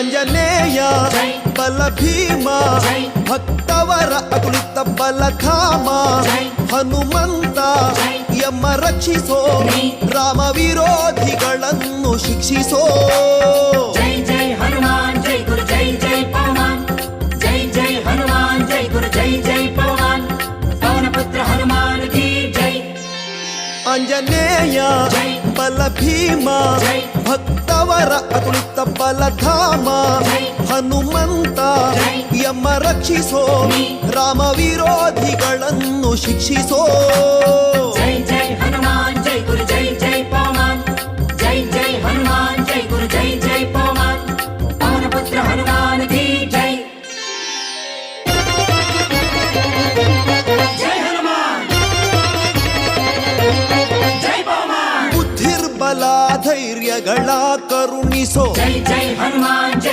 ಅಂಜನೇಯ ಬಲ ಭೀಮ ಭಕ್ತವರ ಅಗುಳಿತ ಬಲಧಾಮ ಹನುಮಂತ ಯಮ ರಕ್ಷಿಸೋ ರಾಮ ವಿರೋಧಿಗಳನ್ನು ಶಿಕ್ಷಿಸೋ ಜೈ ಜೈ ಹನುಮಾನ್ ಜೈ ಗುರು ಜೈ ಜೈ ಪವಮಾನ್ ಜೈ ಜೈ ಹನುಮಾನ್ ಜೈ ಗುರು ಜೈ ಜೈ ಪವಮಾನ್ ಪವನ ಪುತ್ರ ಹನುಮಾನ್ ಕಿ ಜೈ ಅಂಜನೇಯ ಬಲ ಭೀಮ ಭಕ್ತವರ ಅಗುಳಿತ ಬಲಧಾಮ ಹನುಮಂತ ಯಮ ರಕ್ಷಿಸೋ ರಾಮ ವಿರೋಧಿಗಳನ್ನು ಶಿಕ್ಷಿಸೋ ಜೈ ಜೈ ಹನುಮಾನ್ ಜೈ ಗುರು ಜೈ ಜೈ ಪವಮಾನ್ ಜೈ ಜೈ ಹನುಮಾನ್ ಜೈ ಗುರು ಜೈ ಜೈ ಪವಮಾನ್ ಪವನ ಪುತ್ರ ಹನುಮಾನ್ ಕಿ ಜೈ ಜೈ ಹನುಮಾನ್ ಜೈ ಪವಮಾನ್ ಬುದ್ಧಿರ್ಬಲ ಧೈರ್ಯಗಳ ಕರುಣಿಸೋ ಜೈ ಜೈ ಹನುಮಾನ್ ಜೈ